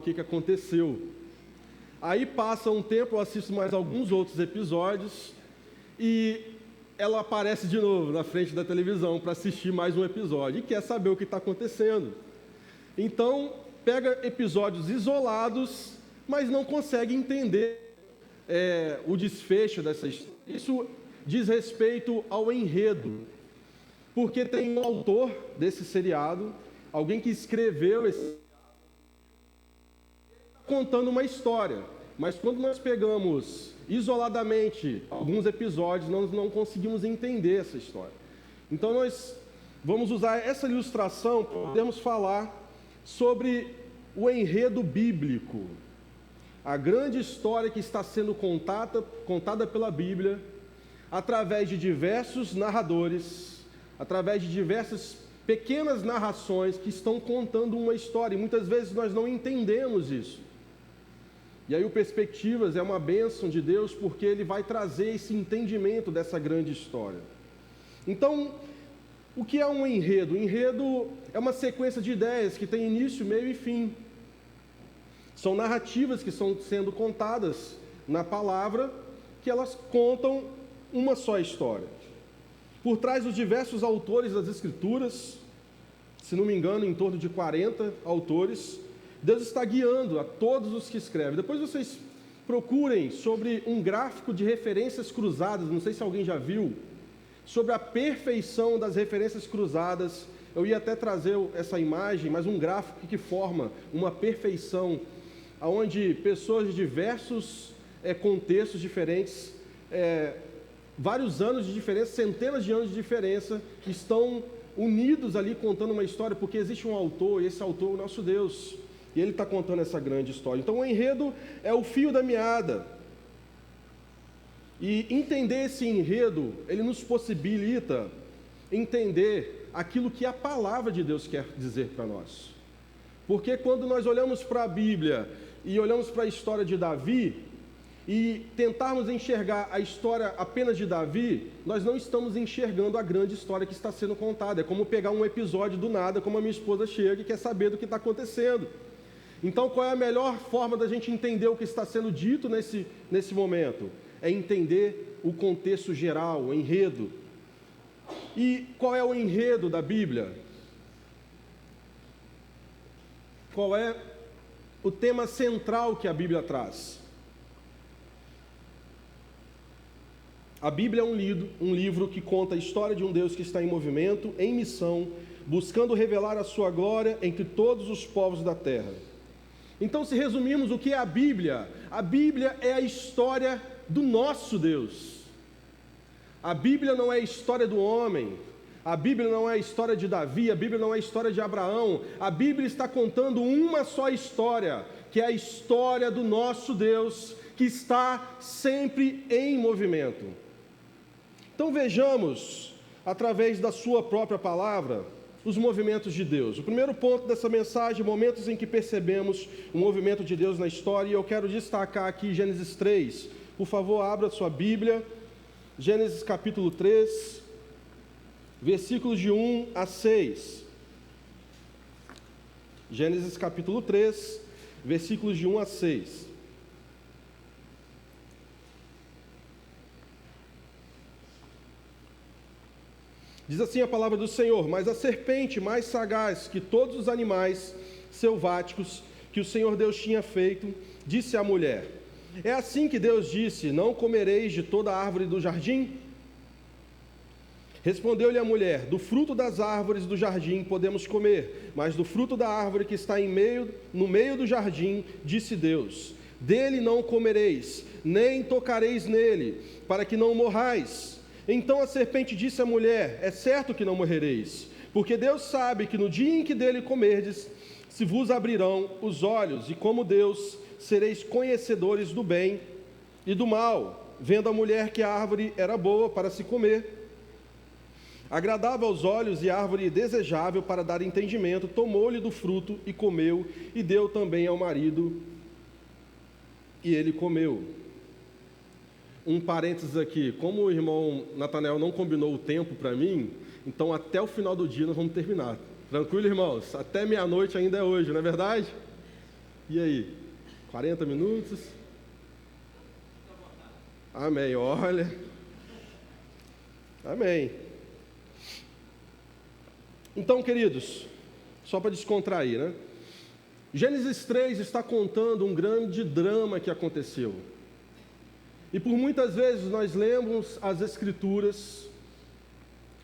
o que aconteceu. Aí passa um tempo, eu assisto mais alguns outros episódios e ela aparece de novo na frente da televisão para assistir mais um episódio e quer saber o que está acontecendo. Então, pega episódios isolados, mas não consegue entender o desfecho dessa história. Isso diz respeito ao enredo, porque tem um autor desse seriado, alguém que escreveu esse contando uma história, mas quando nós pegamos isoladamente alguns episódios, nós não conseguimos entender essa história. Então nós vamos usar essa ilustração para podermos falar sobre o enredo bíblico, a grande história que está sendo contada pela Bíblia, através de diversos narradores, através de diversas pequenas narrações que estão contando uma história, e muitas vezes nós não entendemos isso. E aí o Perspectivas é uma bênção de Deus, porque Ele vai trazer esse entendimento dessa grande história. Então, o que é um enredo? O enredo é uma sequência de ideias que tem início, meio e fim. São narrativas que estão sendo contadas na palavra, que elas contam uma só história. Por trás dos diversos autores das Escrituras, se não me engano, em torno de 40 autores, Deus está guiando a todos os que escrevem. Depois vocês procurem sobre um gráfico de referências cruzadas, não sei se alguém já viu, sobre a perfeição das referências cruzadas. Eu ia até trazer essa imagem, mas um gráfico que forma uma perfeição, onde pessoas de diversos contextos diferentes, vários anos de diferença, centenas de anos de diferença, que estão unidos ali contando uma história, porque existe um autor, e esse autor é o nosso Deus. E Ele está contando essa grande história. Então o enredo é o fio da meada. E entender esse enredo, ele nos possibilita entender aquilo que a palavra de Deus quer dizer para nós. Porque quando nós olhamos para a Bíblia e olhamos para a história de Davi, e tentarmos enxergar a história apenas de Davi, nós não estamos enxergando a grande história que está sendo contada. É como pegar um episódio do nada, como a minha esposa chega e quer saber do que está acontecendo. Então, qual é a melhor forma da gente entender o que está sendo dito nesse momento? É entender o contexto geral, o enredo. E qual é o enredo da Bíblia? Qual é o tema central que a Bíblia traz? A Bíblia é um livro que conta a história de um Deus que está em movimento, em missão, buscando revelar a sua glória entre todos os povos da terra. Então, se resumirmos o que é a Bíblia é a história do nosso Deus. A Bíblia não é a história do homem, a Bíblia não é a história de Davi, a Bíblia não é a história de Abraão. A Bíblia está contando uma só história, que é a história do nosso Deus, que está sempre em movimento. Então vejamos, através da sua própria palavra, os movimentos de Deus. O primeiro ponto dessa mensagem, momentos em que percebemos o movimento de Deus na história, e eu quero destacar aqui Gênesis 3. Por favor, abra sua Bíblia, Gênesis capítulo 3, versículos de 1 a 6. Gênesis capítulo 3, versículos de 1 a 6. Diz assim a palavra do Senhor: mas a serpente, mais sagaz que todos os animais selváticos que o Senhor Deus tinha feito, disse à mulher: é assim que Deus disse, não comereis de toda a árvore do jardim? Respondeu-lhe a mulher: do fruto das árvores do jardim podemos comer, mas do fruto da árvore que está no meio do jardim, disse Deus: dele não comereis, nem tocareis nele, para que não morrais. Então a serpente disse à mulher: é certo que não morrereis, porque Deus sabe que no dia em que dele comerdes, se vos abrirão os olhos, e como Deus, sereis conhecedores do bem e do mal. Vendo a mulher que a árvore era boa para se comer, agradável aos olhos e árvore desejável para dar entendimento, tomou-lhe do fruto e comeu, e deu também ao marido, e ele comeu. Um parênteses aqui, como o irmão Natanael não combinou o tempo para mim, então até o final do dia nós vamos terminar. Tranquilo, irmãos? Até meia-noite ainda é hoje, não é verdade? E aí? 40 minutos? Amém, olha. Amém. Então, queridos, só para descontrair, né? Gênesis 3 está contando um grande drama que aconteceu. E por muitas vezes nós lemos as Escrituras,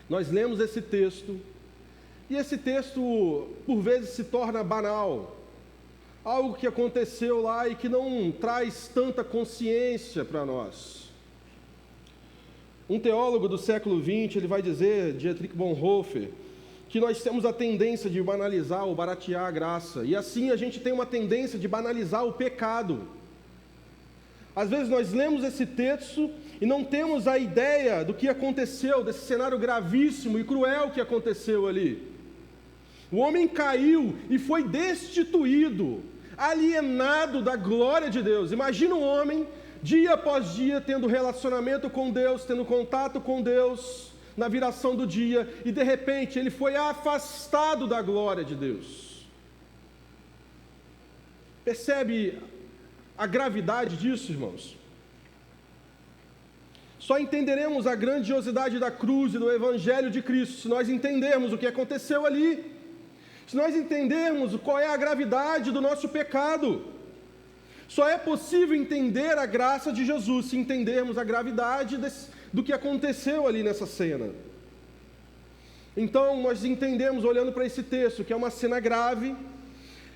nós lemos esse texto, e esse texto por vezes se torna banal, algo que aconteceu lá e que não traz tanta consciência para nós. Um teólogo do século XX, ele vai dizer, Dietrich Bonhoeffer, que nós temos a tendência de banalizar ou baratear a graça, e assim a gente tem uma tendência de banalizar o pecado. Às vezes nós lemos esse texto e não temos a ideia do que aconteceu, desse cenário gravíssimo e cruel que aconteceu ali. O homem caiu e foi destituído, alienado da glória de Deus. Imagina um homem, dia após dia, tendo relacionamento com Deus, tendo contato com Deus, na viração do dia, e de repente ele foi afastado da glória de Deus. Percebe a gravidade disso, irmãos? Só entenderemos a grandiosidade da cruz e do Evangelho de Cristo se nós entendermos o que aconteceu ali, se nós entendermos qual é a gravidade do nosso pecado. Só é possível entender a graça de Jesus se entendermos a gravidade do que aconteceu ali nessa cena. Então, nós entendemos, olhando para esse texto, que é uma cena grave.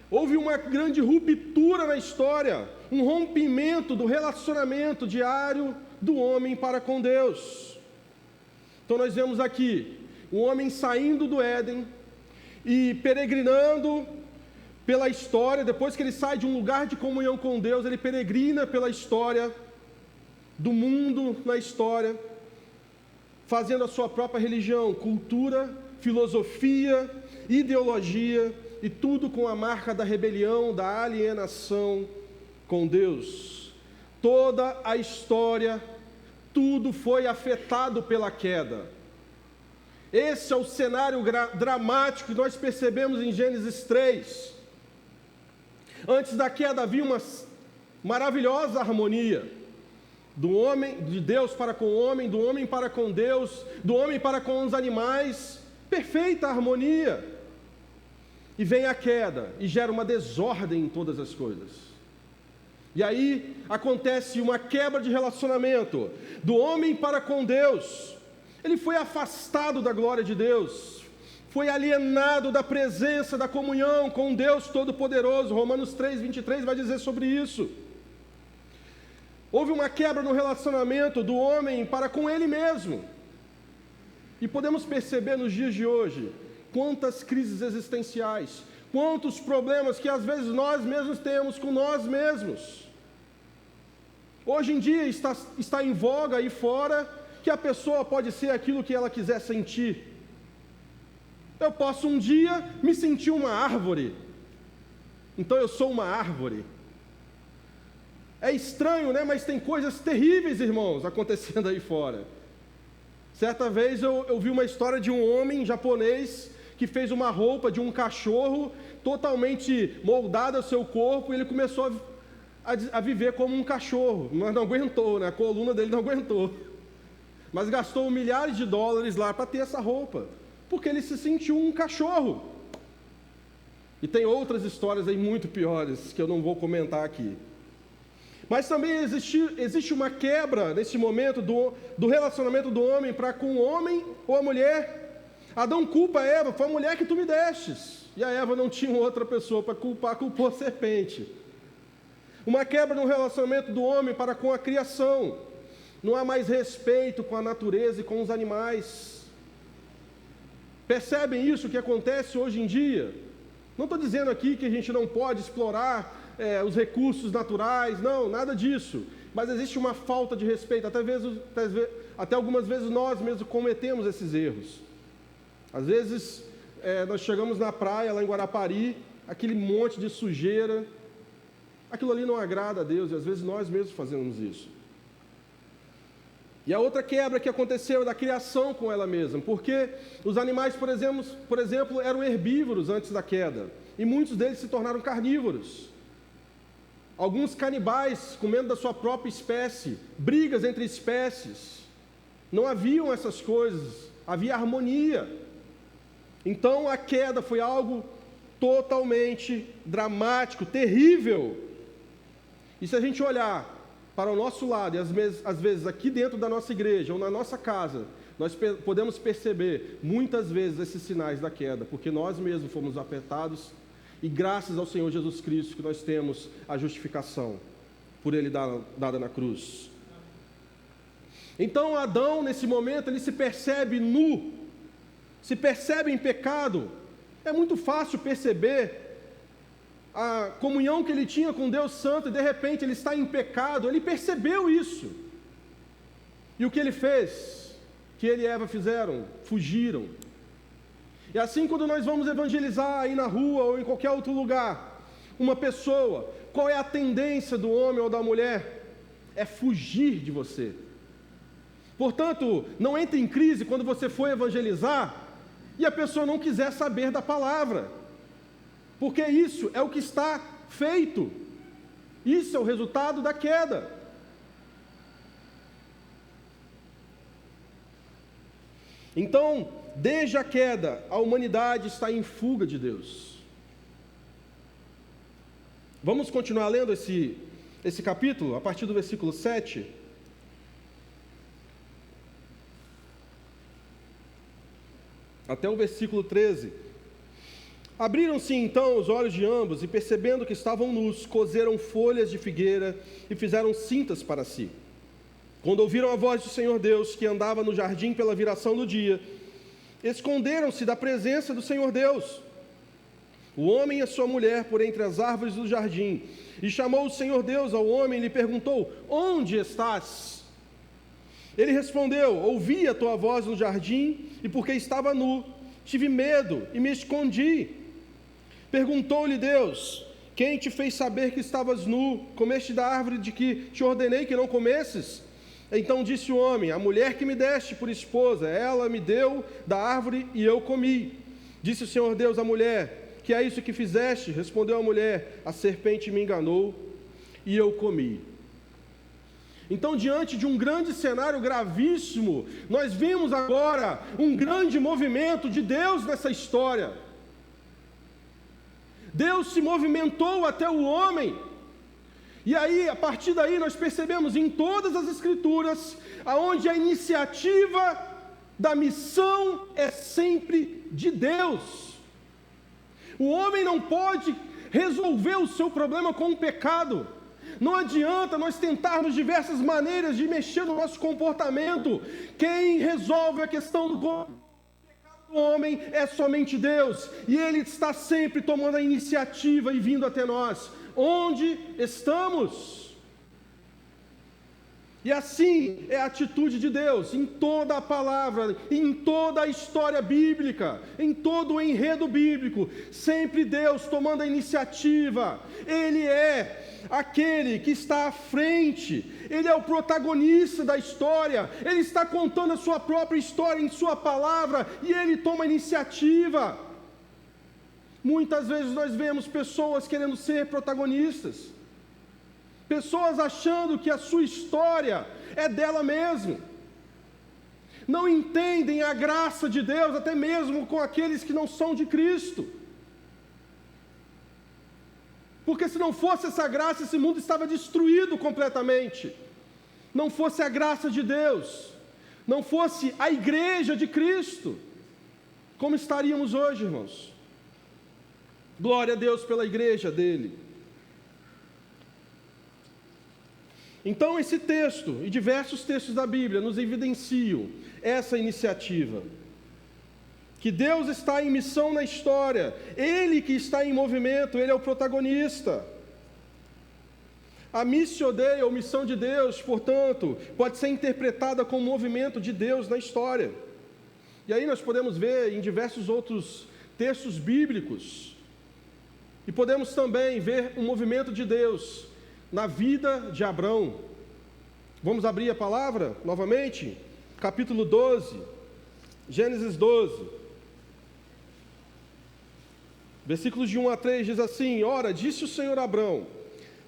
Houve uma grande ruptura na história, um rompimento do relacionamento diário do homem para com Deus. Então, nós vemos aqui um homem saindo do Éden e peregrinando pela história. Depois que ele sai de um lugar de comunhão com Deus, ele peregrina pela história do mundo, na história, fazendo a sua própria religião, cultura, filosofia, ideologia, e tudo com a marca da rebelião, da alienação com Deus. Toda a história, tudo foi afetado pela queda. Esse é o cenário dramático que nós percebemos em Gênesis 3. Antes da queda havia uma maravilhosa harmonia do homem, de Deus para com o homem, do homem para com Deus, do homem para com os animais, perfeita harmonia. E vem a queda e gera uma desordem em todas as coisas. E aí acontece uma quebra de relacionamento do homem para com Deus. Ele foi afastado da glória de Deus, foi alienado da presença, da comunhão com Deus Todo-Poderoso. Romanos 3:23 vai dizer sobre isso. Houve uma quebra no relacionamento do homem para com ele mesmo. E podemos perceber nos dias de hoje quantas crises existenciais, quantos problemas que às vezes nós mesmos temos com nós mesmos. Hoje em dia está em voga aí fora que a pessoa pode ser aquilo que ela quiser sentir. Eu posso um dia me sentir uma árvore, então eu sou uma árvore. É estranho, né? Mas tem coisas terríveis, irmãos, acontecendo aí fora. Certa vez eu vi uma história de um homem japonês que fez uma roupa de um cachorro totalmente moldada ao seu corpo, e ele começou a viver como um cachorro, mas não aguentou, né? A coluna dele não aguentou. Mas gastou milhares de dólares lá para ter essa roupa, porque ele se sentiu um cachorro. E tem outras histórias aí muito piores, que eu não vou comentar aqui. Mas também existe uma quebra, nesse momento, do relacionamento do homem para com o homem ou a mulher. Adão culpa a Eva, foi a mulher que tu me destes. E a Eva não tinha outra pessoa para culpar, culpou a serpente. Uma quebra no relacionamento do homem para com a criação. Não há mais respeito com a natureza e com os animais. Percebem isso que acontece hoje em dia? Não estou dizendo aqui que a gente não pode explorar os recursos naturais, não, nada disso. Mas existe uma falta de respeito, até algumas vezes nós mesmos cometemos esses erros. Às vezes nós chegamos na praia, lá em Guarapari, aquele monte de sujeira, aquilo ali não agrada a Deus, e às vezes nós mesmos fazemos isso. E a outra quebra que aconteceu é da criação com ela mesma, porque os animais, por exemplo, eram herbívoros antes da queda, e muitos deles se tornaram carnívoros. alguns canibais comendo da sua própria espécie, brigas entre espécies. Não haviam essas coisas, havia harmonia. Então a queda foi algo totalmente dramático, terrível. E se a gente olhar para o nosso lado, e às vezes aqui dentro da nossa igreja ou na nossa casa, nós podemos perceber muitas vezes esses sinais da queda, porque nós mesmos fomos afetados, e graças ao Senhor Jesus Cristo que nós temos a justificação por Ele dada na cruz. Então Adão, nesse momento, ele se percebe nu, se percebe em pecado. É muito fácil perceber a comunhão que ele tinha com Deus Santo, e de repente ele está em pecado. Ele percebeu isso. E o que ele fez? Que ele e Eva fizeram? Fugiram. E assim, quando nós vamos evangelizar aí na rua ou em qualquer outro lugar, uma pessoa, qual é a tendência do homem ou da mulher? É fugir de você. Portanto, não entre em crise quando você for evangelizar e a pessoa não quiser saber da palavra, porque isso é o que está feito. Isso é o resultado da queda. Então, desde a queda, a humanidade está em fuga de Deus. Vamos continuar lendo esse capítulo, a partir do versículo 7. Até o versículo 13. Abriram-se então os olhos de ambos, e percebendo que estavam nus, coseram folhas de figueira e fizeram cintas para si. Quando ouviram a voz do Senhor Deus, que andava no jardim pela viração do dia, esconderam-se da presença do Senhor Deus, o homem e a sua mulher, por entre as árvores do jardim. E chamou o Senhor Deus ao homem e lhe perguntou: onde estás? Ele respondeu: ouvi a tua voz no jardim, e porque estava nu, tive medo e me escondi. Perguntou-lhe Deus: quem te fez saber que estavas nu? Comeste da árvore de que te ordenei que não comesses? Então disse o homem: a mulher que me deste por esposa, ela me deu da árvore e eu comi. Disse o Senhor Deus à mulher: que é isso que fizeste? Respondeu a mulher: a serpente me enganou e eu comi. Então, diante de um grande cenário gravíssimo, nós vimos agora um grande movimento de Deus nessa história. Deus se movimentou até o homem. E aí, a partir daí, nós percebemos em todas as Escrituras, aonde a iniciativa da missão é sempre de Deus. O homem não pode resolver o seu problema com o pecado. Não adianta nós tentarmos diversas maneiras de mexer no nosso comportamento. Quem resolve a questão do pecado do homem é somente Deus. E Ele está sempre tomando a iniciativa e vindo até nós. Onde estamos? E assim é a atitude de Deus em toda a palavra, em toda a história bíblica, em todo o enredo bíblico. Sempre Deus tomando a iniciativa. Ele é aquele que está à frente, Ele é o protagonista da história, Ele está contando a sua própria história em sua palavra, e Ele toma a iniciativa. Muitas vezes nós vemos pessoas querendo ser protagonistas, pessoas achando que a sua história é dela mesma, não entendem a graça de Deus, até mesmo com aqueles que não são de Cristo. Porque se não fosse essa graça, esse mundo estava destruído completamente. Não fosse a graça de Deus, não fosse a igreja de Cristo, como estaríamos hoje, irmãos? Glória a Deus pela igreja dele. Então esse texto e diversos textos da Bíblia nos evidenciam essa iniciativa. Que Deus está em missão na história, Ele que está em movimento, Ele é o protagonista. A missio Dei, ou missão de Deus, portanto, pode ser interpretada como movimento de Deus na história. E aí nós podemos ver em diversos outros textos bíblicos, e podemos também ver um movimento de Deus na vida de Abrão. Vamos abrir a palavra novamente? Capítulo 12, Gênesis 12. Versículos de 1 a 3 diz assim: ora, disse o Senhor a Abrão: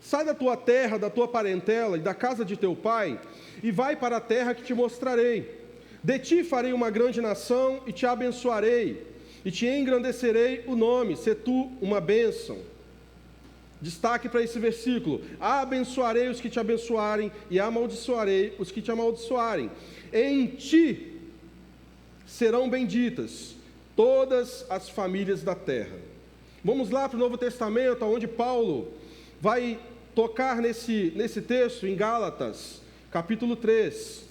sai da tua terra, da tua parentela e da casa de teu pai, e vai para a terra que te mostrarei. De ti farei uma grande nação e te abençoarei, e te engrandecerei o nome, se tu uma bênção. Destaque para esse versículo: abençoarei os que te abençoarem, e amaldiçoarei os que te amaldiçoarem. Em ti serão benditas todas as famílias da terra. Vamos lá para o Novo Testamento, onde Paulo vai tocar nesse texto, em Gálatas, capítulo 3,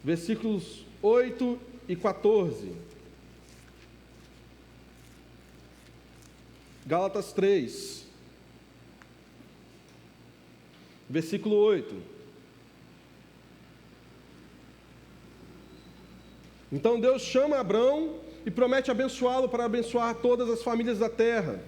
versículos 8 e 14. Gálatas 3, versículo 8. Então Deus chama Abrão e promete abençoá-lo para abençoar todas as famílias da terra.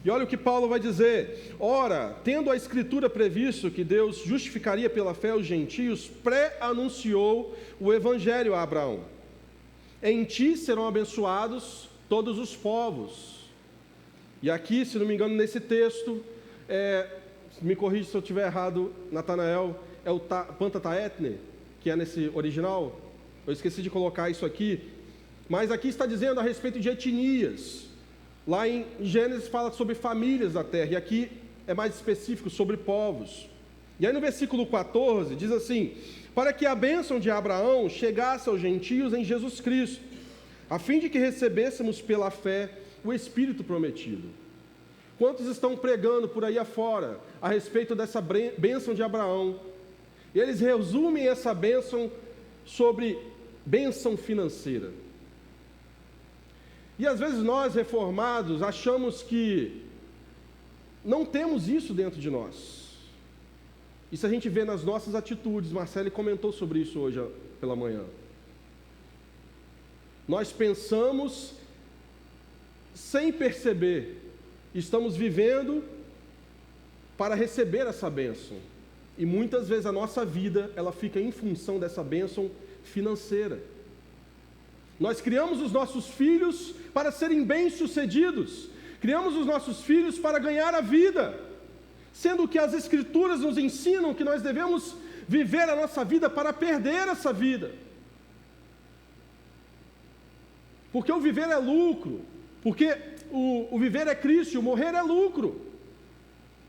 E olha o que Paulo vai dizer: ora, tendo a Escritura previsto que Deus justificaria pela fé os gentios, pré-anunciou o Evangelho a Abraão. Em ti serão abençoados todos os povos. E aqui, se não me engano, nesse texto, me corrija se eu estiver errado, Natanael, é o Pantataetne, que é nesse original. Eu esqueci de colocar isso aqui. Mas aqui está dizendo a respeito de etnias. Lá em Gênesis fala sobre famílias da terra, e aqui é mais específico, sobre povos. E aí no versículo 14 diz assim: para que a bênção de Abraão chegasse aos gentios em Jesus Cristo, a fim de que recebêssemos pela fé o Espírito prometido. Quantos estão pregando por aí afora a respeito dessa bênção de Abraão? E eles resumem essa bênção sobre bênção financeira. E às vezes nós, reformados, achamos que não temos isso dentro de nós. Isso a gente vê nas nossas atitudes. Marcele comentou sobre isso hoje pela manhã. Nós pensamos, sem perceber, estamos vivendo para receber essa bênção. E muitas vezes a nossa vida, ela fica em função dessa bênção financeira. Nós criamos os nossos filhos para serem bem-sucedidos. Criamos os nossos filhos para ganhar a vida, sendo que as Escrituras nos ensinam que nós devemos viver a nossa vida para perder essa vida. Porque o viver é lucro, porque o viver é Cristo, o morrer é lucro.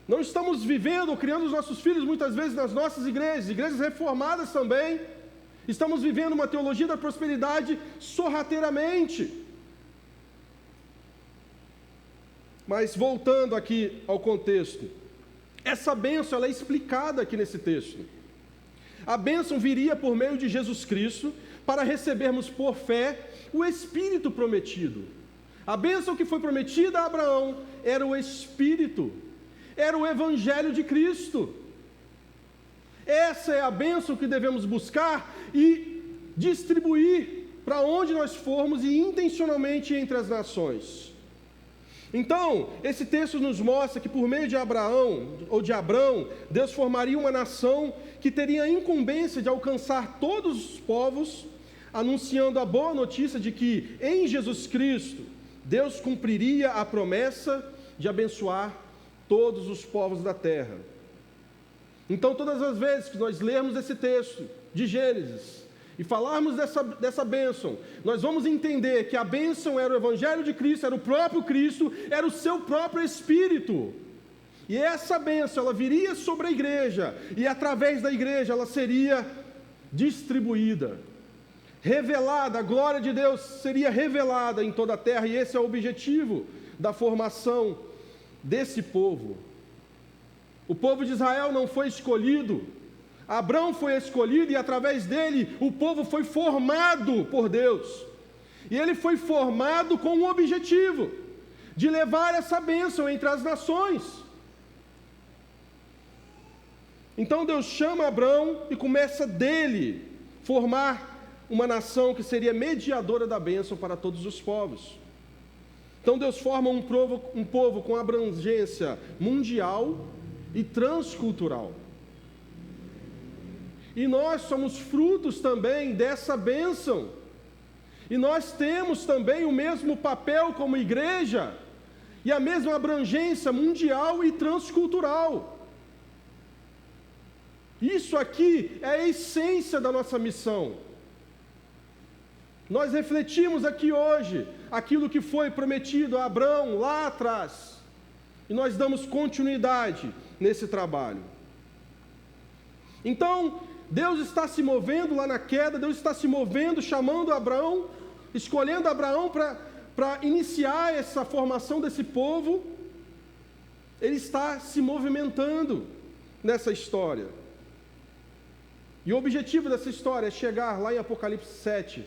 Não estamos vivendo ou criando os nossos filhos muitas vezes nas nossas igrejas reformadas também. Estamos vivendo uma teologia da prosperidade sorrateiramente. Mas voltando aqui ao contexto, essa bênção ela é explicada aqui nesse texto. A bênção viria por meio de Jesus Cristo para recebermos por fé o Espírito prometido. A bênção que foi prometida a Abraão era o Espírito, era o Evangelho de Cristo. Essa é a bênção que devemos buscar e distribuir para onde nós formos e intencionalmente entre as nações. Então, esse texto nos mostra que por meio de Abraão, ou de Abrão, Deus formaria uma nação que teria a incumbência de alcançar todos os povos, anunciando a boa notícia de que em Jesus Cristo, Deus cumpriria a promessa de abençoar todos os povos da terra. Então, todas as vezes que nós lermos esse texto de Gênesis e falarmos dessa bênção, nós vamos entender que a bênção era o Evangelho de Cristo, era o próprio Cristo, era o seu próprio Espírito. E essa bênção, ela viria sobre a igreja, e através da igreja ela seria distribuída, revelada, a glória de Deus seria revelada em toda a terra, e esse é o objetivo da formação desse povo. O povo de Israel não foi escolhido, Abrão foi escolhido e através dele o povo foi formado por Deus. E ele foi formado com um objetivo, de levar essa bênção entre as nações. Então Deus chama Abrão e começa dele formar uma nação que seria mediadora da bênção para todos os povos. Então Deus forma um povo com abrangência mundial e transcultural. E nós somos frutos também dessa bênção. E nós temos também o mesmo papel como igreja e a mesma abrangência mundial e transcultural. Isso aqui é a essência da nossa missão. Nós refletimos aqui hoje aquilo que foi prometido a Abraão lá atrás. E nós damos continuidade nesse trabalho. Então, Deus está se movendo lá na queda, Deus está se movendo, chamando Abraão, escolhendo Abraão para iniciar essa formação desse povo. Ele está se movimentando nessa história. E o objetivo dessa história é chegar lá em Apocalipse 7,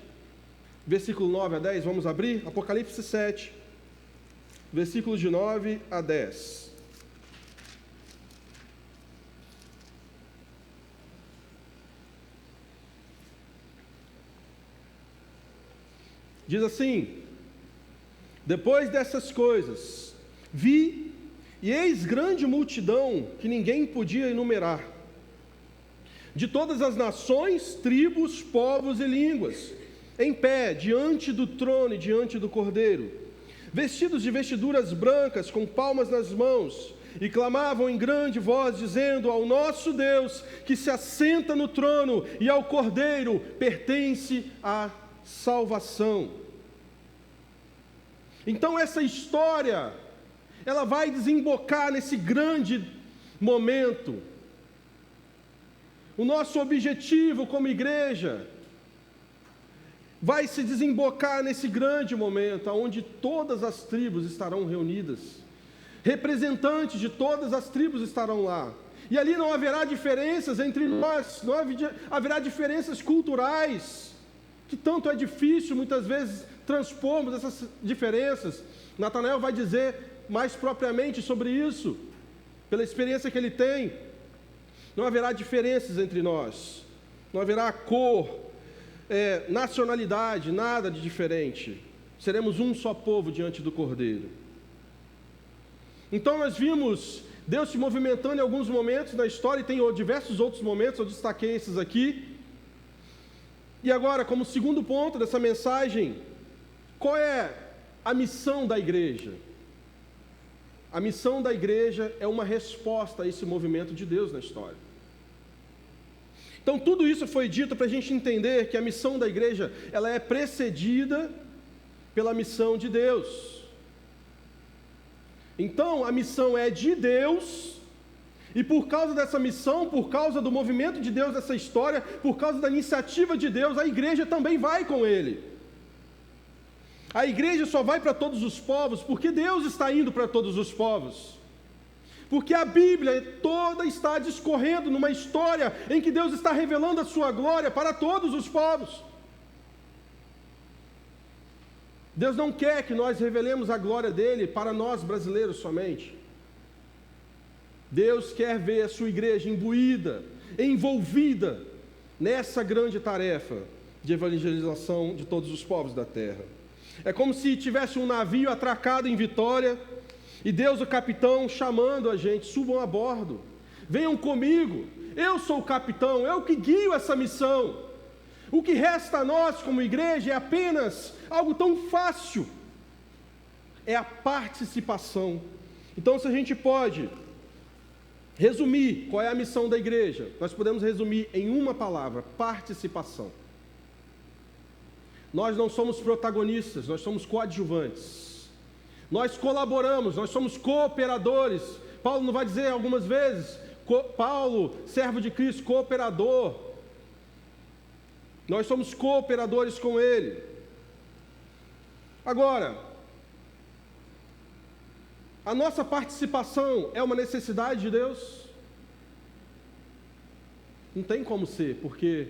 versículo 9 a 10, vamos abrir? Apocalipse 7, versículos de 9 a 10. Diz assim: depois dessas coisas, vi, e eis grande multidão que ninguém podia enumerar, de todas as nações, tribos, povos e línguas, em pé, diante do trono e diante do Cordeiro, vestidos de vestiduras brancas, com palmas nas mãos, e clamavam em grande voz, dizendo: ao nosso Deus, que se assenta no trono, e ao Cordeiro, pertence a salvação. Então essa história, ela vai desembocar nesse grande momento. O nosso objetivo como igreja vai se desembocar nesse grande momento, onde todas as tribos estarão reunidas, representantes de todas as tribos estarão lá, e ali não haverá diferenças entre nós, não haverá diferenças culturais, que tanto é difícil muitas vezes transpormos essas diferenças. Natanael vai dizer mais propriamente sobre isso, pela experiência que ele tem. Não haverá diferenças entre nós, não haverá cor, nacionalidade, nada de diferente. Seremos um só povo diante do Cordeiro. Então nós vimos Deus se movimentando em alguns momentos da história, e tem diversos outros momentos, eu destaquei esses aqui. E agora, como segundo ponto dessa mensagem, qual é a missão da igreja? A missão da igreja é uma resposta a esse movimento de Deus na história. Então, tudo isso foi dito para a gente entender que a missão da igreja, ela é precedida pela missão de Deus. Então, a missão é de Deus, e por causa dessa missão, por causa do movimento de Deus nessa história, por causa da iniciativa de Deus, a igreja também vai com ele. A igreja só vai para todos os povos porque Deus está indo para todos os povos. Porque a Bíblia toda está discorrendo numa história em que Deus está revelando a sua glória para todos os povos. Deus não quer que nós revelemos a glória dele para nós brasileiros somente. Deus quer ver a sua igreja imbuída, envolvida nessa grande tarefa de evangelização de todos os povos da terra. É como se tivesse um navio atracado em Vitória, e Deus, o capitão, chamando a gente: subam a bordo, venham comigo, eu sou o capitão, eu que guio essa missão. O que resta a nós como igreja é apenas algo tão fácil, é a participação. Então, se a gente pode resumir qual é a missão da igreja, nós podemos resumir em uma palavra: participação. Nós não somos protagonistas, nós somos coadjuvantes. Nós colaboramos, nós somos cooperadores. Paulo não vai dizer algumas vezes, Paulo, servo de Cristo, cooperador. Nós somos cooperadores com ele. Agora, a nossa participação é uma necessidade de Deus? Não tem como ser, porque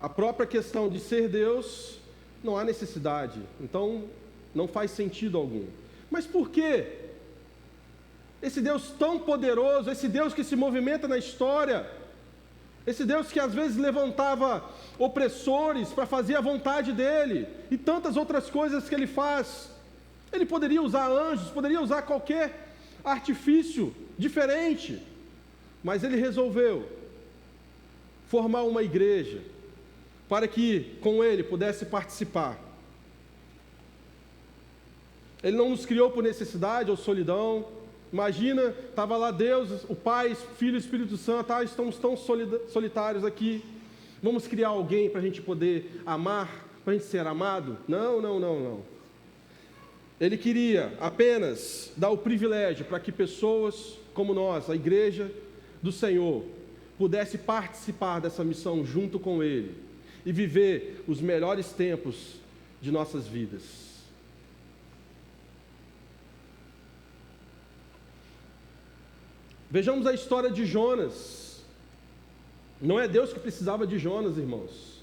a própria questão de ser Deus, não há necessidade. Então, não faz sentido algum. Mas por quê? Esse Deus tão poderoso, esse Deus que se movimenta na história, esse Deus que às vezes levantava opressores para fazer a vontade dele, e tantas outras coisas que ele faz, ele poderia usar anjos, poderia usar qualquer artifício diferente, mas ele resolveu formar uma igreja, para que com ele pudesse participar. Ele não nos criou por necessidade ou solidão, Imagina, estava lá Deus, o Pai, Filho e Espírito Santo, estamos tão solitários aqui. Vamos criar alguém para a gente poder amar, para a gente ser amado? Não. Ele queria apenas dar o privilégio para que pessoas como nós, a igreja do Senhor, pudesse participar dessa missão junto com Ele e viver os melhores tempos de nossas vidas. Vejamos a história de Jonas. Não é Deus que precisava de Jonas, irmãos,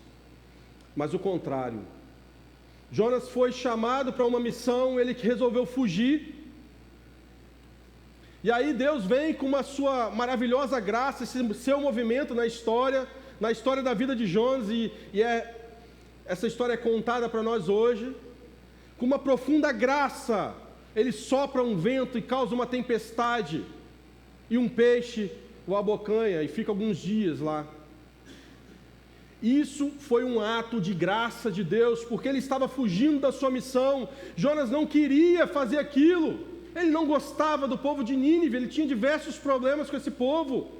mas o contrário. Jonas foi chamado para uma missão, ele resolveu fugir. E aí Deus vem com uma sua maravilhosa graça, esse seu movimento na história da vida de Jonas, essa história é contada para nós hoje, com uma profunda graça. Ele sopra um vento e causa uma tempestade, e um peixe o abocanha e fica alguns dias lá. Isso foi um ato de graça de Deus, porque ele estava fugindo da sua missão. Jonas não queria fazer aquilo, ele não gostava do povo de Nínive, ele tinha diversos problemas com esse povo.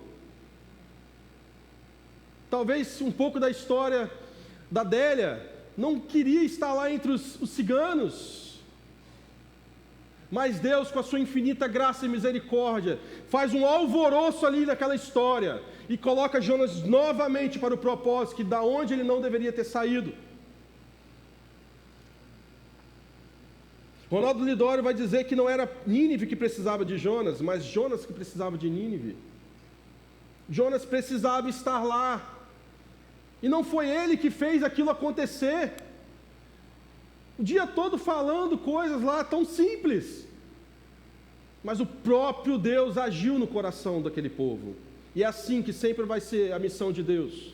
Talvez um pouco da história da Adélia, não queria estar lá entre os ciganos. Mas Deus, com a sua infinita graça e misericórdia, faz um alvoroço ali naquela história e coloca Jonas novamente para o propósito, que da onde ele não deveria ter saído. Ronaldo Lidório vai dizer que não era Nínive que precisava de Jonas, mas Jonas que precisava de Nínive. Jonas precisava estar lá. E não foi ele que fez aquilo acontecer. O dia todo falando coisas lá tão simples. Mas o próprio Deus agiu no coração daquele povo. E é assim que sempre vai ser a missão de Deus.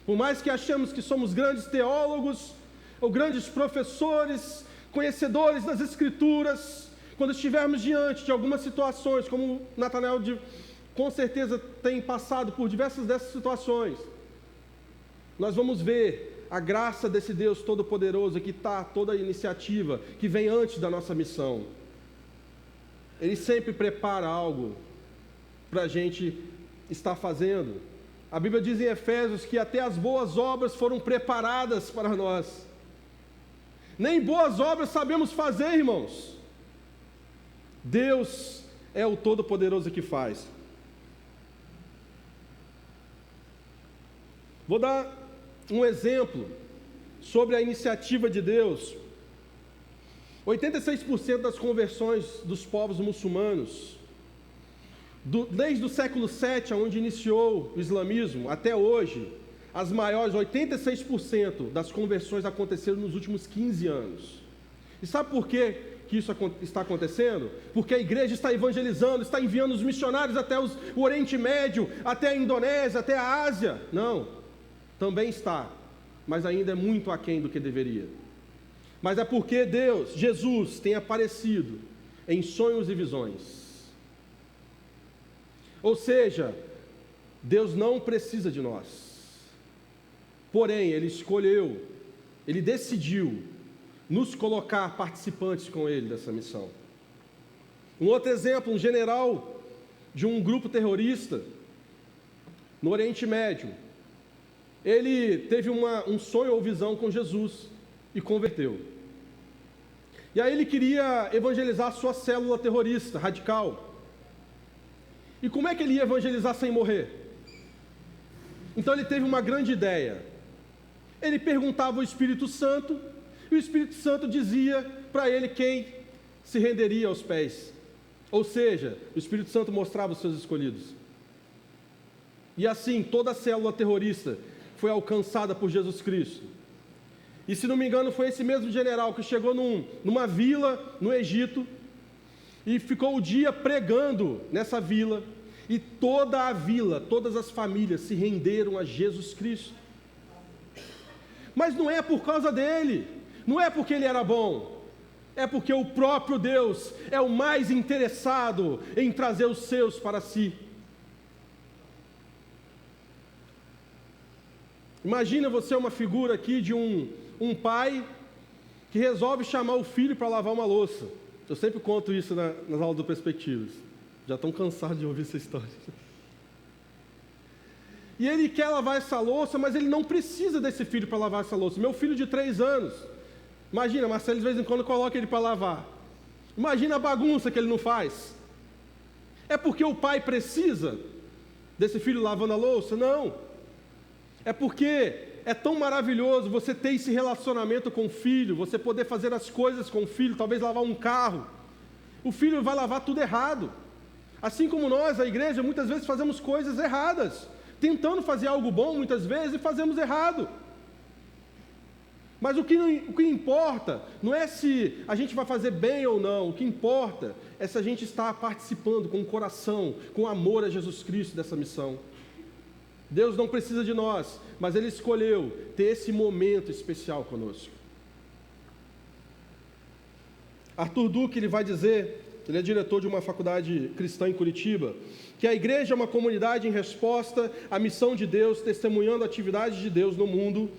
Por mais que achemos que somos grandes teólogos, ou grandes professores, conhecedores das Escrituras, quando estivermos diante de algumas situações, como Natanael com certeza tem passado por diversas dessas situações, nós vamos ver a graça desse Deus Todo-Poderoso que está toda a iniciativa, que vem antes da nossa missão. Ele sempre prepara algo para a gente estar fazendo. A Bíblia diz em Efésios que até as boas obras foram preparadas para nós. Nem boas obras sabemos fazer, irmãos. Deus é o Todo-Poderoso que faz. Vou dar um exemplo sobre a iniciativa de Deus. 86% das conversões dos povos muçulmanos, desde o século VII, onde iniciou o islamismo, até hoje, as maiores, 86% das conversões aconteceram nos últimos 15 anos. E sabe por que isso está acontecendo? Porque a igreja está evangelizando, está enviando os missionários até o Oriente Médio, até a Indonésia, até a Ásia. Não, também está, mas ainda é muito aquém do que deveria. Mas é porque Jesus, tem aparecido em sonhos e visões. Ou seja, Deus não precisa de nós. Porém, Ele escolheu, Ele decidiu nos colocar participantes com Ele dessa missão. Um outro exemplo, um general de um grupo terrorista no Oriente Médio, ele teve um sonho ou visão com Jesus e converteu. E aí ele queria evangelizar a sua célula terrorista, radical. E como é que ele ia evangelizar sem morrer? Então ele teve uma grande ideia. Ele perguntava ao Espírito Santo, e o Espírito Santo dizia para ele quem se renderia aos pés. Ou seja, o Espírito Santo mostrava os seus escolhidos. E assim, toda a célula terrorista foi alcançada por Jesus Cristo. E se não me engano, foi esse mesmo general que chegou numa vila no Egito e ficou o dia pregando nessa vila, e toda a vila, todas as famílias se renderam a Jesus Cristo. Mas não é por causa dele, não é porque ele era bom, é porque o próprio Deus é o mais interessado em trazer os seus para si. Imagina você uma figura aqui de um pai que resolve chamar o filho para lavar uma louça. Eu sempre conto isso nas aulas do Perspectivas. Já estão cansados de ouvir essa história. E ele quer lavar essa louça, mas ele não precisa desse filho para lavar essa louça. Meu filho de 3 anos, imagina, Marcelo de vez em quando coloca ele para lavar. Imagina a bagunça que ele não faz. É porque o pai precisa desse filho lavando a louça? Não. É porque é tão maravilhoso você ter esse relacionamento com o filho, você poder fazer as coisas com o filho, talvez lavar um carro. O filho vai lavar tudo errado. Assim como nós, a igreja, muitas vezes fazemos coisas erradas, tentando fazer algo bom muitas vezes e fazemos errado. Mas o que importa não é se a gente vai fazer bem ou não, o que importa é se a gente está participando com o coração, com amor a Jesus Cristo dessa missão. Deus não precisa de nós, mas Ele escolheu ter esse momento especial conosco. Arthur Duque, ele vai dizer, ele é diretor de uma faculdade cristã em Curitiba, que a igreja é uma comunidade em resposta à missão de Deus, testemunhando a atividade de Deus no mundo,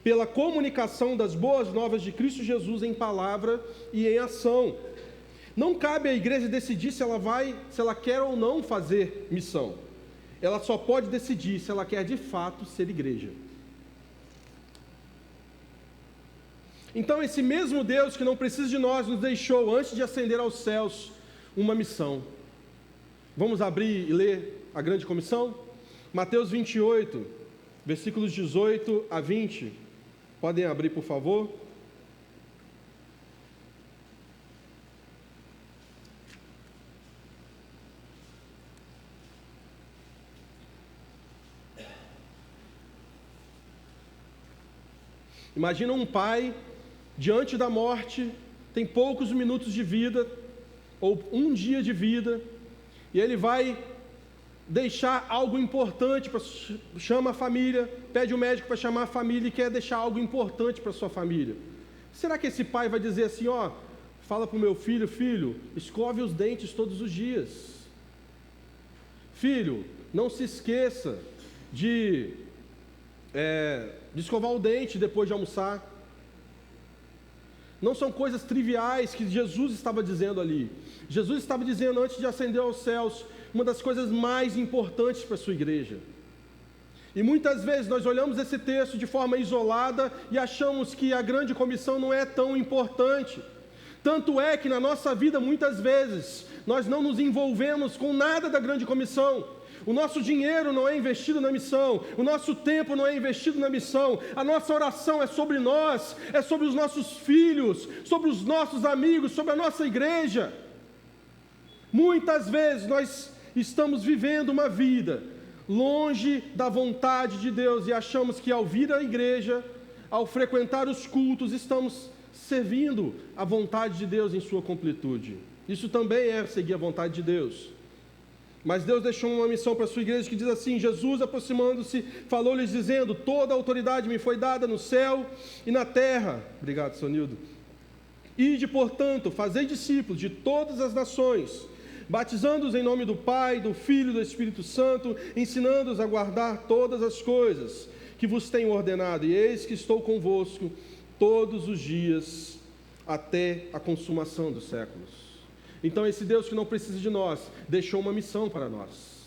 pela comunicação das boas novas de Cristo Jesus em palavra e em ação. Não cabe à igreja decidir se ela quer ou não fazer missão. Ela só pode decidir se ela quer de fato ser igreja. Então, esse mesmo Deus que não precisa de nós, nos deixou, antes de ascender aos céus, uma missão. Vamos abrir e ler a grande comissão? Mateus 28, versículos 18 a 20. Podem abrir, por favor. Imagina um pai, diante da morte, tem poucos minutos de vida, ou um dia de vida, e ele vai deixar algo importante, chama a família, pede o médico para chamar a família e quer deixar algo importante para a sua família. Será que esse pai vai dizer assim, fala para o meu filho, filho, escove os dentes todos os dias. Filho, não se esqueça de escovar o dente depois de almoçar. Não são coisas triviais que Jesus estava dizendo ali. Jesus estava dizendo, antes de ascender aos céus, uma das coisas mais importantes para a sua igreja. E muitas vezes nós olhamos esse texto de forma isolada e achamos que a grande comissão não é tão importante. Tanto é que na nossa vida, muitas vezes, nós não nos envolvemos com nada da grande comissão. O nosso dinheiro não é investido na missão, o nosso tempo não é investido na missão, a nossa oração é sobre nós, é sobre os nossos filhos, sobre os nossos amigos, sobre a nossa igreja. Muitas vezes nós estamos vivendo uma vida longe da vontade de Deus e achamos que ao vir à igreja, ao frequentar os cultos, estamos servindo a vontade de Deus em sua completude. Isso também é seguir a vontade de Deus. Mas Deus deixou uma missão para a sua igreja que diz assim: Jesus, aproximando-se, falou-lhes dizendo: toda a autoridade me foi dada no céu e na terra. Obrigado, Sonildo. Ide, portanto, fazei discípulos de todas as nações, batizando-os em nome do Pai, do Filho e do Espírito Santo, ensinando-os a guardar todas as coisas que vos tenho ordenado, e eis que estou convosco todos os dias até a consumação dos séculos. Então esse Deus que não precisa de nós, deixou uma missão para nós,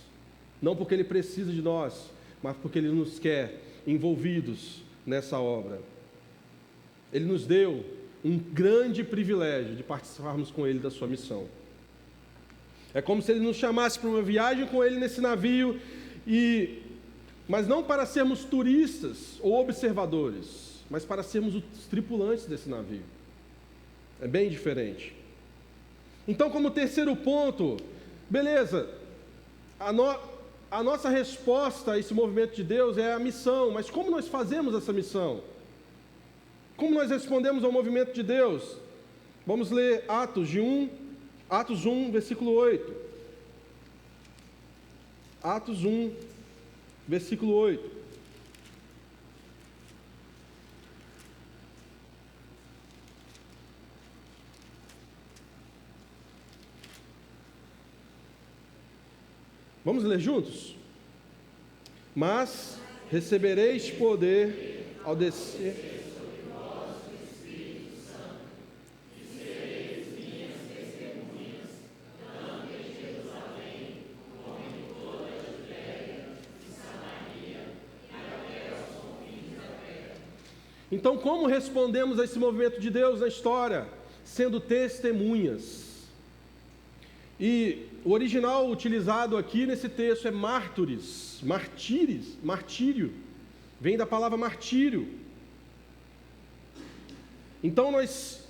não porque Ele precisa de nós, mas porque Ele nos quer envolvidos nessa obra. Ele nos deu um grande privilégio de participarmos com Ele da sua missão. É como se Ele nos chamasse para uma viagem com Ele nesse navio, mas não para sermos turistas ou observadores, mas para sermos os tripulantes desse navio. É bem diferente. Então, como terceiro ponto, beleza, a nossa resposta a esse movimento de Deus é a missão, mas como nós fazemos essa missão? Como nós respondemos ao movimento de Deus? Vamos ler Atos 1, versículo 8. Atos 1, versículo 8. Vamos ler juntos? Mas recebereis poder ao descer. Então, como respondemos a esse movimento de Deus na história? Sendo testemunhas. E o original utilizado aqui nesse texto é mártires, martírio. Vem da palavra martírio. Então, nós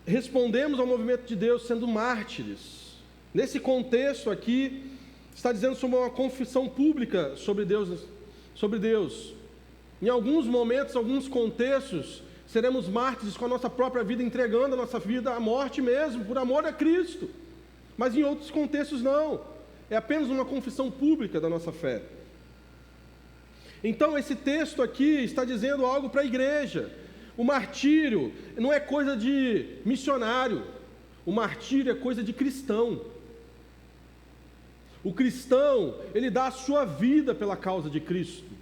respondemos ao movimento de Deus sendo mártires. Nesse contexto aqui, está dizendo sobre uma confissão pública sobre Deus. Em alguns momentos, alguns contextos, seremos mártires com a nossa própria vida, entregando a nossa vida à morte mesmo, por amor a Cristo. Mas em outros contextos não. É apenas uma confissão pública da nossa fé. Então esse texto aqui está dizendo algo para a igreja. O martírio não é coisa de missionário. O martírio é coisa de cristão. O cristão, ele dá a sua vida pela causa de Cristo.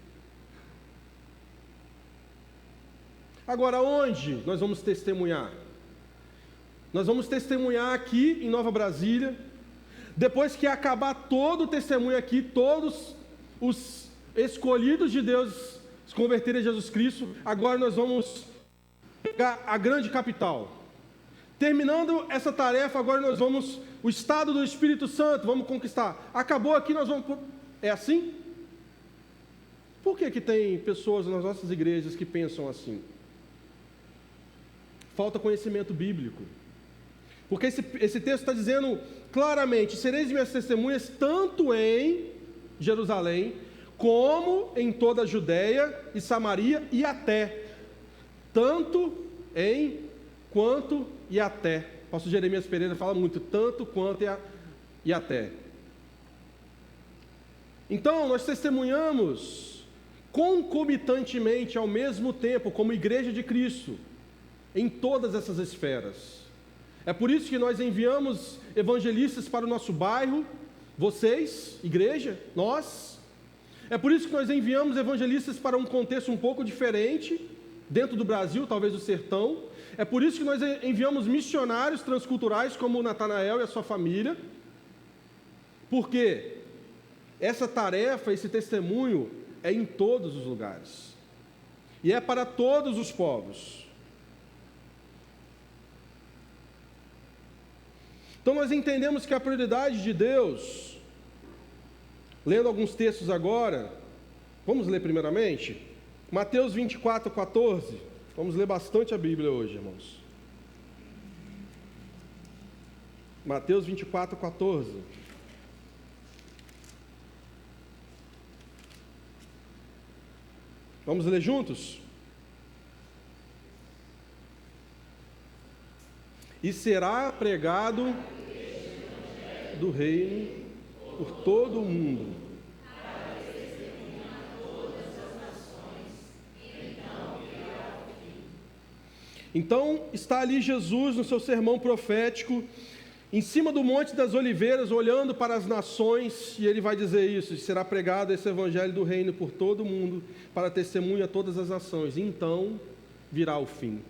Agora, onde nós vamos testemunhar? Nós vamos testemunhar aqui em Nova Brasília. Depois que acabar todo o testemunho aqui, todos os escolhidos de Deus se converterem a Jesus Cristo, agora nós vamos pegar a grande capital. Terminando essa tarefa, agora nós vamos, o estado do Espírito Santo, vamos conquistar. Acabou aqui, nós vamos... É assim? Por que tem pessoas nas nossas igrejas que pensam assim? Falta conhecimento bíblico. Porque esse texto está dizendo claramente: sereis minhas testemunhas tanto em Jerusalém, como em toda a Judéia e Samaria e até. Tanto em, quanto e até. O pastor Jeremias Pereira fala muito, tanto, quanto e até. Então, nós testemunhamos concomitantemente, ao mesmo tempo, como igreja de Cristo, em todas essas esferas. É por isso que nós enviamos evangelistas para o nosso bairro, vocês, igreja, nós. É por isso que nós enviamos evangelistas para um contexto um pouco diferente, dentro do Brasil, talvez do sertão. É por isso que nós enviamos missionários transculturais, como o Natanael e a sua família. Porque essa tarefa, esse testemunho, é em todos os lugares. E é para todos os povos. Então nós entendemos que a prioridade de Deus, lendo alguns textos agora, vamos ler primeiramente, Mateus 24, 14, vamos ler bastante a Bíblia hoje, irmãos. Mateus 24, 14. Vamos ler juntos? E será pregado do reino por todo o mundo. Então está ali Jesus no seu sermão profético, em cima do Monte das Oliveiras, olhando para as nações, e ele vai dizer isso: será pregado esse evangelho do reino por todo o mundo, para testemunha a todas as nações, então virá o fim.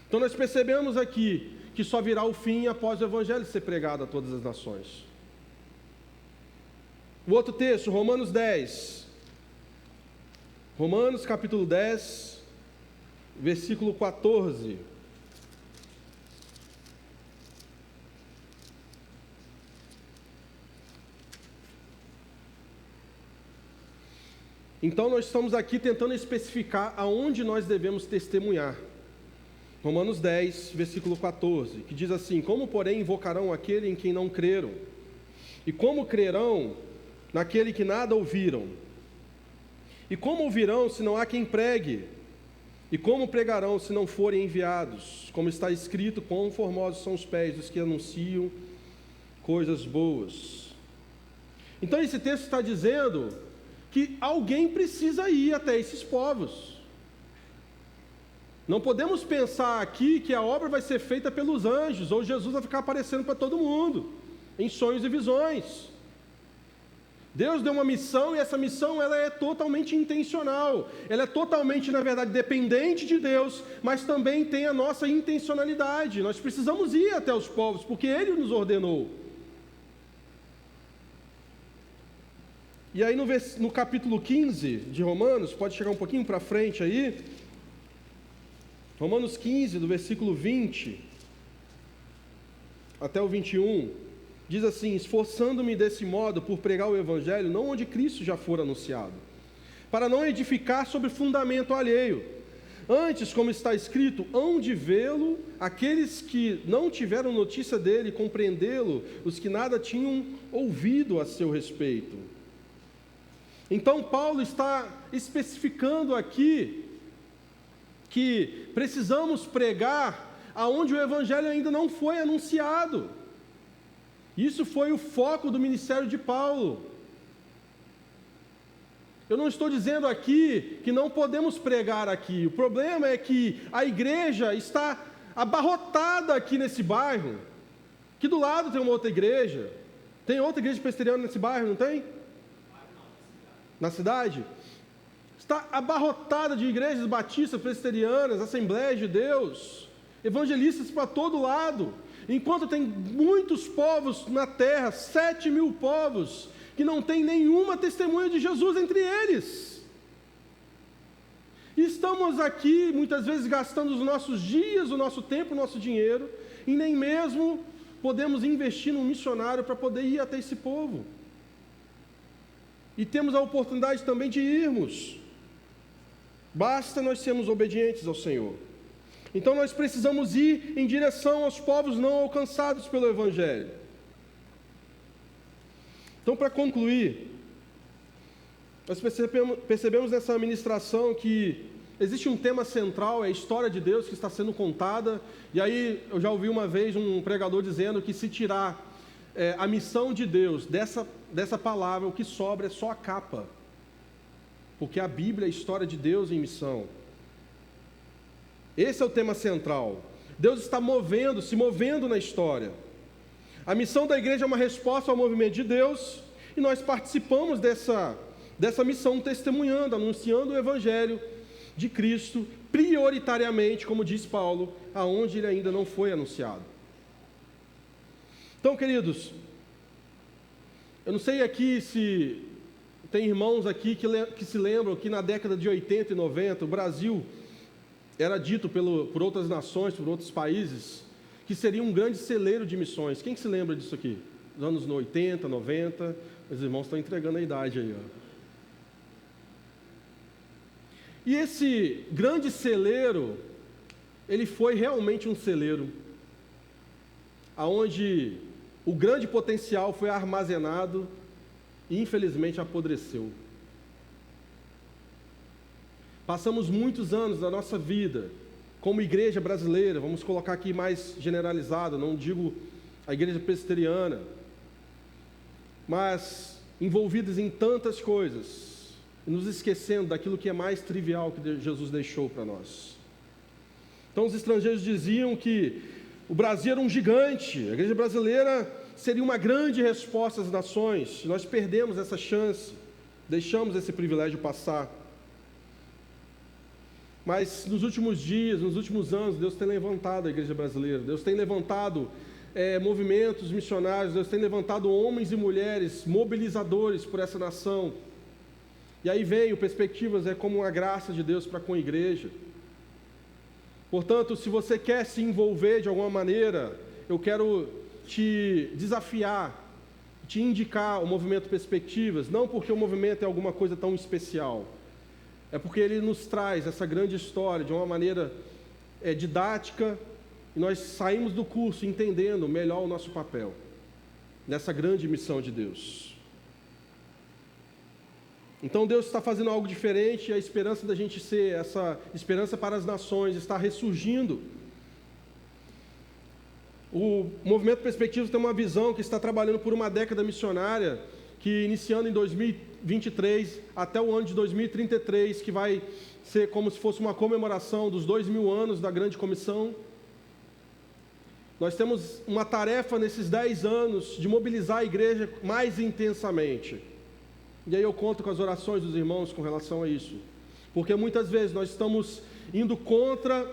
Então nós percebemos aqui que só virá o fim após o evangelho ser pregado a todas as nações. O outro texto, Romanos 10. Romanos capítulo 10, versículo 14. Então nós estamos aqui tentando especificar aonde nós devemos testemunhar. Romanos 10, versículo 14, que diz assim: como porém invocarão aquele em quem não creram? E como crerão naquele que nada ouviram? E como ouvirão se não há quem pregue? E como pregarão se não forem enviados? Como está escrito, quão formosos são os pés dos que anunciam coisas boas. Então esse texto está dizendo que alguém precisa ir até esses povos. Não podemos pensar aqui que a obra vai ser feita pelos anjos, ou Jesus vai ficar aparecendo para todo mundo, em sonhos e visões. Deus deu uma missão, e essa missão ela é totalmente intencional. Ela é totalmente, na verdade, dependente de Deus, mas também tem a nossa intencionalidade. Nós precisamos ir até os povos, porque Ele nos ordenou. E aí no capítulo 15 de Romanos, pode chegar um pouquinho para frente aí, Romanos 15, do versículo 20 até o 21, diz assim: esforçando-me desse modo por pregar o Evangelho, não onde Cristo já for anunciado, para não edificar sobre fundamento alheio. Antes, como está escrito, hão de vê-lo aqueles que não tiveram notícia dele, compreendê-lo, os que nada tinham ouvido a seu respeito. Então, Paulo está especificando aqui que precisamos pregar aonde o Evangelho ainda não foi anunciado. Isso foi o foco do ministério de Paulo. Eu não estou dizendo aqui que não podemos pregar aqui. O problema é que a igreja está abarrotada aqui nesse bairro, que do lado tem uma outra igreja. Tem outra igreja presbiteriana nesse bairro, não tem? Na cidade? Está abarrotada de igrejas batistas, presbiterianas, Assembleias de Deus, evangelistas para todo lado. Enquanto tem muitos povos na terra, 7.000 povos, que não tem nenhuma testemunha de Jesus entre eles. E estamos aqui, muitas vezes, gastando os nossos dias, o nosso tempo, o nosso dinheiro, e nem mesmo podemos investir num missionário para poder ir até esse povo. E temos a oportunidade também de irmos. Basta nós sermos obedientes ao Senhor. Então nós precisamos ir em direção aos povos não alcançados pelo Evangelho. Então, para concluir, nós percebemos nessa ministração que existe um tema central, é a história de Deus que está sendo contada. E aí eu já ouvi uma vez um pregador dizendo que se tirar a missão de Deus dessa palavra, o que sobra é só a capa. Porque a Bíblia é a história de Deus em missão. Esse é o tema central. Deus está se movendo na história. A missão da igreja é uma resposta ao movimento de Deus, e nós participamos dessa missão testemunhando, anunciando o Evangelho de Cristo, prioritariamente, como diz Paulo, aonde ele ainda não foi anunciado. Então, queridos, eu não sei aqui se tem irmãos aqui que se lembram que na década de 80 e 90, o Brasil era dito por outras nações, por outros países, que seria um grande celeiro de missões. Quem que se lembra disso aqui? Nos anos 80, 90, os irmãos estão entregando a idade aí, ó. E esse grande celeiro, ele foi realmente um celeiro, aonde o grande potencial foi armazenado e infelizmente apodreceu. Passamos muitos anos da nossa vida como igreja brasileira, vamos colocar aqui mais generalizado, não digo a igreja presbiteriana, mas envolvidos em tantas coisas, e nos esquecendo daquilo que é mais trivial que Jesus deixou para nós. Então os estrangeiros diziam que o Brasil era um gigante, a igreja brasileira seria uma grande resposta às nações. Nós perdemos essa chance, deixamos esse privilégio passar. Mas nos últimos dias, nos últimos anos, Deus tem levantado a igreja brasileira, Deus tem levantado movimentos missionários, Deus tem levantado homens e mulheres mobilizadores por essa nação. E aí veio perspectivas como a graça de Deus para com a igreja. Portanto, se você quer se envolver de alguma maneira, eu quero te desafiar, te indicar o movimento Perspectivas, não porque o movimento é alguma coisa tão especial, é porque ele nos traz essa grande história de uma maneira didática, e nós saímos do curso entendendo melhor o nosso papel nessa grande missão de Deus. Então Deus está fazendo algo diferente, e a esperança da gente ser essa esperança para as nações está ressurgindo. O movimento Perspectivas tem uma visão que está trabalhando por uma década missionária, que iniciando em 2023 até o ano de 2033, que vai ser como se fosse uma comemoração dos 2000 anos da grande comissão. Nós temos uma tarefa nesses 10 anos de mobilizar a igreja mais intensamente. E aí eu conto com as orações dos irmãos com relação a isso. Porque muitas vezes nós estamos indo contra...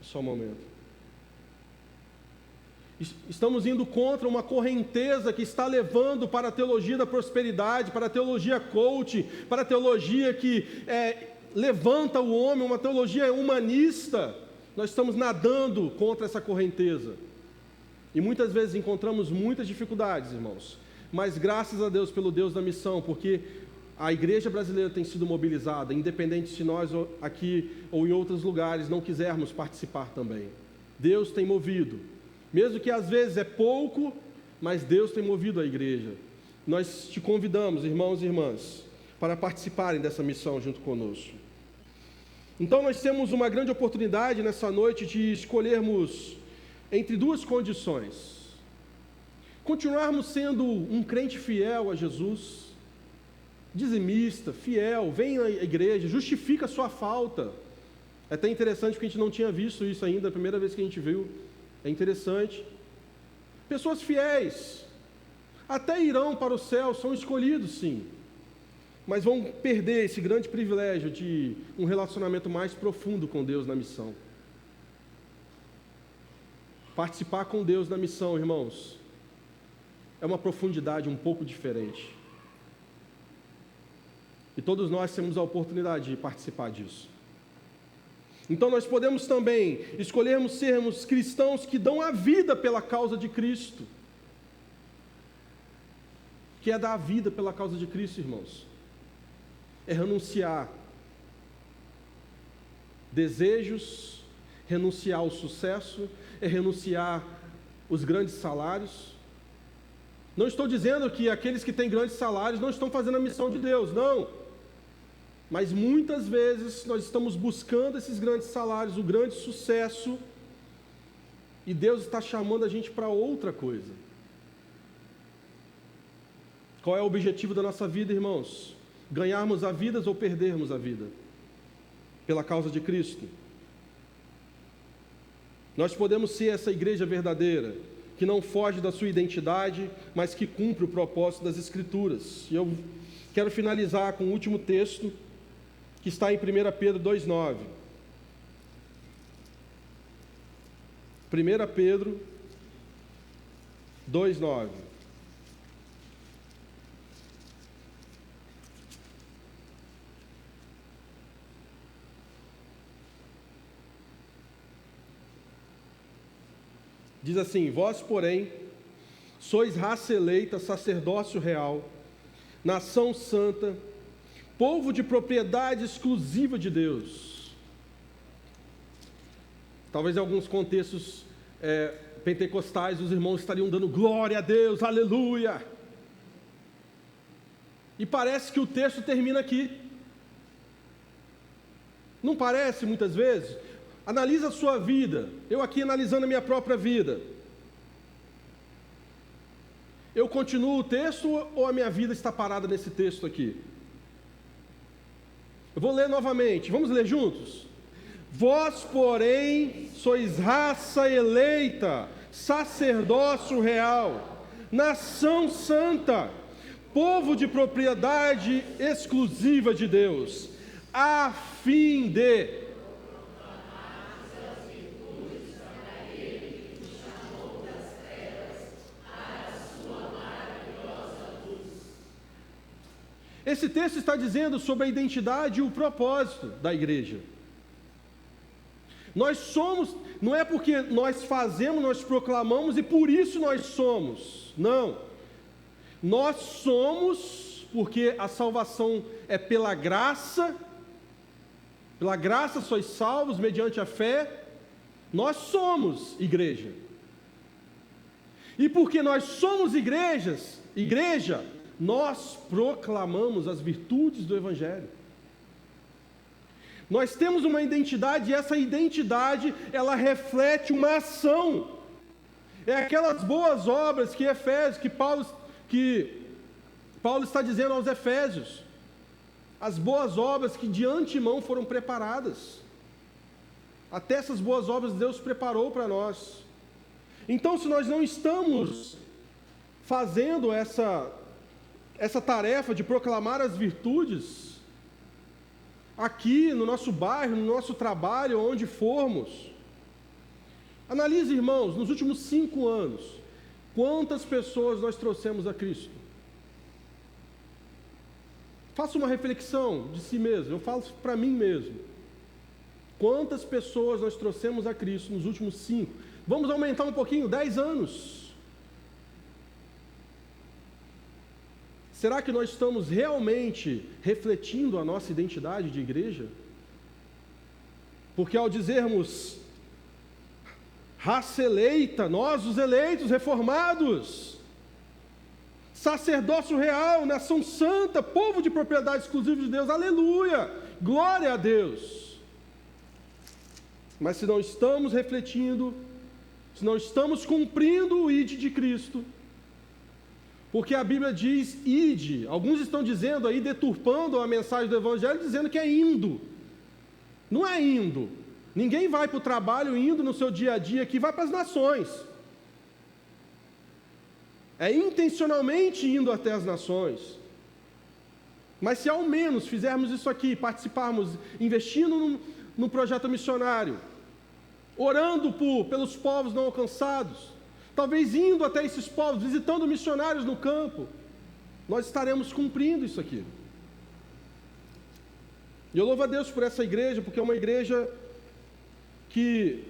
Só um momento. Estamos indo contra uma correnteza que está levando para a teologia da prosperidade, para a teologia coach, para a teologia que levanta o homem, uma teologia humanista. Nós estamos nadando contra essa correnteza. E muitas vezes encontramos muitas dificuldades, irmãos. Mas graças a Deus pelo Deus da missão, porque a igreja brasileira tem sido mobilizada, independente se nós aqui ou em outros lugares não quisermos participar também. Deus tem movido. Mesmo que às vezes é pouco, mas Deus tem movido a igreja. Nós te convidamos, irmãos e irmãs, para participarem dessa missão junto conosco. Então nós temos uma grande oportunidade nessa noite de escolhermos entre duas condições. Continuarmos sendo um crente fiel a Jesus, dizimista, fiel, vem à igreja, justifica a sua falta. É até interessante porque a gente não tinha visto isso ainda, a primeira vez que a gente viu. É interessante. Pessoas fiéis, até irão para o céu, são escolhidos sim, mas vão perder esse grande privilégio de um relacionamento mais profundo com Deus na missão. Participar com Deus na missão, irmãos, é uma profundidade um pouco diferente. E todos nós temos a oportunidade de participar disso. Então nós podemos também escolhermos sermos cristãos que dão a vida pela causa de Cristo. Que é dar a vida pela causa de Cristo, irmãos. É renunciar desejos, renunciar ao sucesso, é renunciar os grandes salários. Não estou dizendo que aqueles que têm grandes salários não estão fazendo a missão de Deus, não. Mas muitas vezes nós estamos buscando esses grandes salários, o grande sucesso, e Deus está chamando a gente para outra coisa. Qual é o objetivo da nossa vida, irmãos? Ganharmos a vida ou perdermos a vida? Pela causa de Cristo. Nós podemos ser essa igreja verdadeira, que não foge da sua identidade, mas que cumpre o propósito das Escrituras. E eu quero finalizar com o último texto, que está em 1 Pedro 2,9. 1 Pedro 2,9. Diz assim: vós, porém, sois raça eleita, sacerdócio real, nação santa, povo de propriedade exclusiva de Deus. Talvez em alguns contextos pentecostais os irmãos estariam dando glória a Deus, aleluia. E parece que o texto termina aqui. Não parece muitas vezes? Analisa a sua vida. Eu aqui analisando a minha própria vida. Eu continuo o texto ou a minha vida está parada nesse texto aqui? Eu vou ler novamente, vamos ler juntos? Vós, porém, sois raça eleita, sacerdócio real, nação santa, povo de propriedade exclusiva de Deus, a fim de Esse texto está dizendo sobre a identidade e o propósito da igreja. Nós somos, não é porque nós fazemos, nós proclamamos e por isso nós somos. Não. Nós somos porque a salvação é pela graça sois salvos mediante a fé. Nós somos igreja. E porque nós somos igreja, nós proclamamos as virtudes do Evangelho. Nós temos uma identidade e essa identidade, ela reflete uma ação. É aquelas boas obras que Paulo está dizendo aos Efésios. As boas obras que de antemão foram preparadas. Até essas boas obras Deus preparou para nós. Então, se nós não estamos fazendo essa tarefa de proclamar as virtudes, aqui no nosso bairro, no nosso trabalho, onde formos, Analise, irmãos, nos últimos 5 anos, quantas pessoas nós trouxemos a Cristo? Faça uma reflexão de si mesmo, eu falo para mim mesmo. Quantas pessoas nós trouxemos a Cristo nos últimos 5? Vamos aumentar um pouquinho, 10 anos. Será que nós estamos realmente refletindo a nossa identidade de igreja? Porque ao dizermos raça eleita, nós os eleitos, reformados, sacerdócio real, nação santa, povo de propriedade exclusiva de Deus, aleluia, glória a Deus. Mas se não estamos refletindo, se não estamos cumprindo o ide de Cristo, porque a Bíblia diz ide, alguns estão dizendo aí, deturpando a mensagem do Evangelho, dizendo que é indo. Não é indo. Ninguém vai para o trabalho indo no seu dia a dia aqui, vai para as nações. É intencionalmente indo até as nações. Mas se ao menos fizermos isso aqui, participarmos, investindo no projeto missionário, orando pelos povos não alcançados, talvez indo até esses povos, visitando missionários no campo, nós estaremos cumprindo isso aqui. E eu louvo a Deus por essa igreja, porque é uma igreja que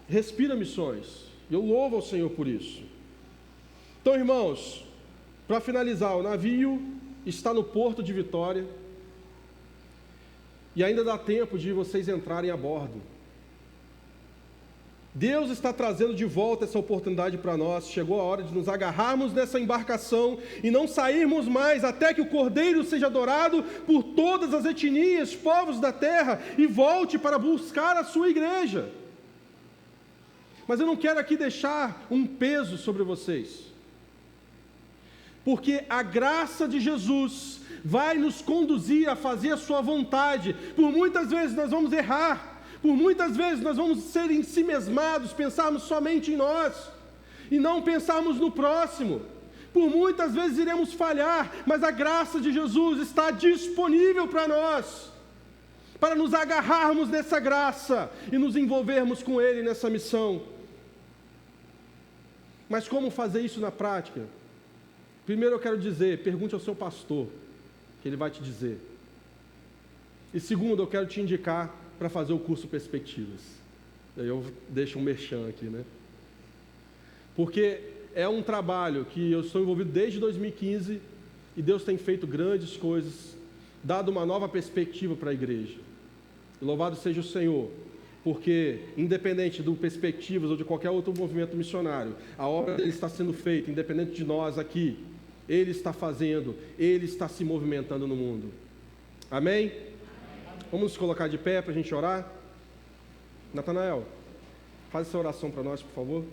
respira missões. E eu louvo ao Senhor por isso. Então, irmãos, para finalizar, o navio está no porto de Vitória e ainda dá tempo de vocês entrarem a bordo. Deus está trazendo de volta essa oportunidade para nós. Chegou a hora de nos agarrarmos nessa embarcação e não sairmos mais até que o Cordeiro seja adorado por todas as etnias, povos da terra e volte para buscar a sua igreja. Mas eu não quero aqui deixar um peso sobre vocês, porque a graça de Jesus vai nos conduzir a fazer a sua vontade. Por muitas vezes nós vamos errar, por muitas vezes nós vamos ser ensimesmados, pensarmos somente em nós e não pensarmos no próximo. Por muitas vezes iremos falhar, mas a graça de Jesus está disponível para nós, para nos agarrarmos nessa graça e nos envolvermos com Ele nessa missão. Mas como fazer isso na prática? Primeiro eu quero dizer, pergunte ao seu pastor, que ele vai te dizer. E segundo, eu quero te indicar para fazer o curso Perspectivas. Aí eu deixo um merchan aqui, né? Porque é um trabalho que eu estou envolvido desde 2015 e Deus tem feito grandes coisas, dado uma nova perspectiva para a igreja. E louvado seja o Senhor, porque independente do Perspectivas ou de qualquer outro movimento missionário, a obra dele está sendo feita, independente de nós aqui. Ele está fazendo, Ele está se movimentando no mundo. Amém? Vamos nos colocar de pé para a gente orar? Natanael, faz essa oração para nós, por favor.